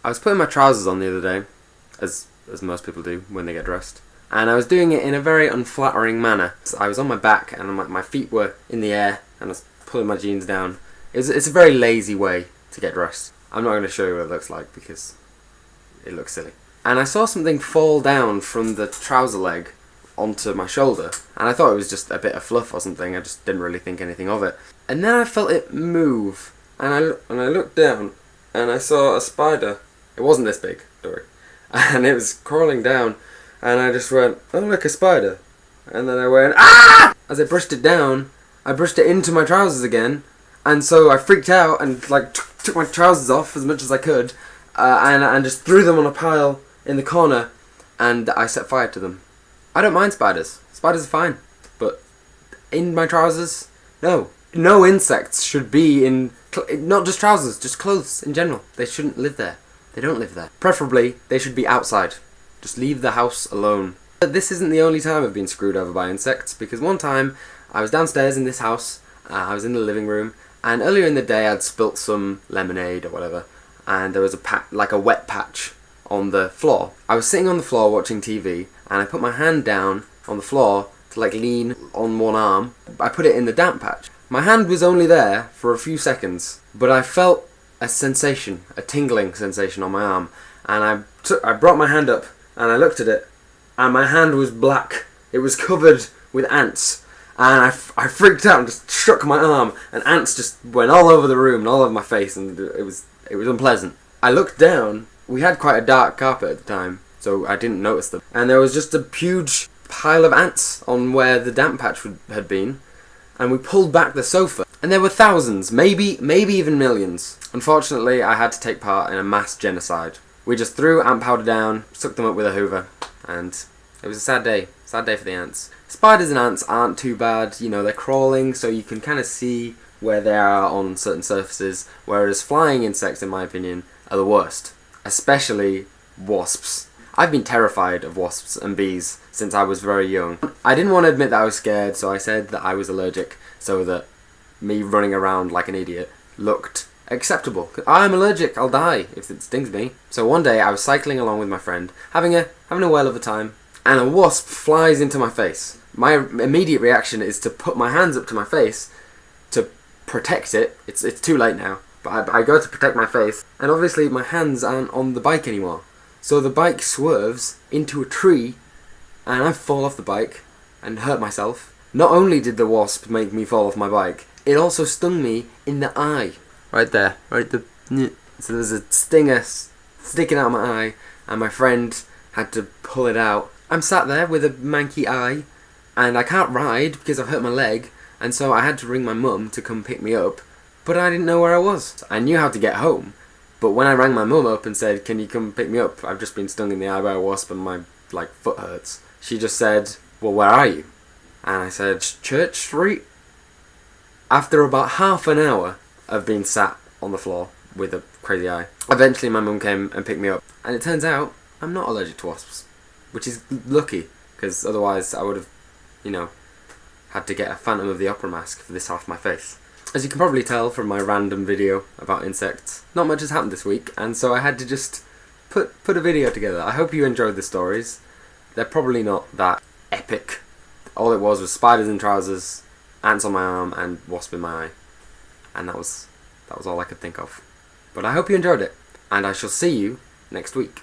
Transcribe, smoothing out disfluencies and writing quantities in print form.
I was putting my trousers on the other day, as most people do when they get dressed, and I was doing it in a very unflattering manner. So I was on my back and my feet were in the air and I was pulling my jeans down. It's a very lazy way to get dressed. I'm not going to show you what it looks like because it looks silly. And I saw something fall down from the trouser leg onto my shoulder, and I thought it was just a bit of fluff or something. I just didn't really think anything of it. And then I felt it move, and I looked down and I saw a spider. It wasn't this big, don't worry. And it was crawling down, and I just went, oh look, a spider. And then I went, ah! As I brushed it down, I brushed it into my trousers again, and so I freaked out and like took my trousers off as much as I could, and just threw them on a pile in the corner, and I set fire to them. I don't mind spiders. Spiders are fine, but in my trousers, no. No insects should be in, not just trousers, just clothes in general. They shouldn't live there. They don't live there. Preferably, they should be outside. Just leave the house alone. But this isn't the only time I've been screwed over by insects, because one time I was downstairs in this house, I was in the living room, and earlier in the day I'd spilt some lemonade or whatever, and there was a wet patch on the floor. I was sitting on the floor watching TV, and I put my hand down on the floor to like lean on one arm. I put it in the damp patch. My hand was only there for a few seconds, but I felt a sensation, a tingling sensation on my arm, and I brought my hand up and I looked at it, and my hand was black. It was covered with ants, and I freaked out and just shook my arm, and ants just went all over the room and all over my face, and it was unpleasant. I looked down. We had quite a dark carpet at the time, so I didn't notice them, and there was just a huge pile of ants on where the damp patch had been, and we pulled back the sofa, and there were thousands, maybe even millions. Unfortunately, I had to take part in a mass genocide. We just threw ant powder down, sucked them up with a hoover, and it was a sad day for the ants. Spiders and ants aren't too bad, you know, they're crawling, so you can kind of see where they are on certain surfaces, whereas flying insects, in my opinion, are the worst. Especially wasps. I've been terrified of wasps and bees since I was very young. I didn't want to admit that I was scared, so I said that I was allergic, so that me running around like an idiot looked acceptable. I'm allergic, I'll die if it stings me. So one day I was cycling along with my friend, having a whale of a time, and a wasp flies into my face. My immediate reaction is to put my hands up to my face to protect it. It's too late now, but I go to protect my face, and obviously my hands aren't on the bike anymore. So the bike swerves into a tree, and I fall off the bike and hurt myself. Not only did the wasp make me fall off my bike, it also stung me in the eye. Right there, so there's a stinger sticking out of my eye, and my friend had to pull it out. I'm sat there with a manky eye, and I can't ride because I've hurt my leg, and so I had to ring my mum to come pick me up, but I didn't know where I was. I knew how to get home, but when I rang my mum up and said, can you come pick me up? I've just been stung in the eye by a wasp and my foot hurts. She just said, well, where are you? And I said, Church Street. After about half an hour of being sat on the floor with a crazy eye, eventually my mum came and picked me up. And it turns out I'm not allergic to wasps, which is lucky, because otherwise I would have, had to get a Phantom of the Opera mask for this half my face. As you can probably tell from my random video about insects, not much has happened this week, and so I had to just put a video together. I hope you enjoyed the stories. They're probably not that epic. All it was spiders in trousers, ants on my arm, and wasp in my eye. And that was all I could think of. But I hope you enjoyed it, and I shall see you next week.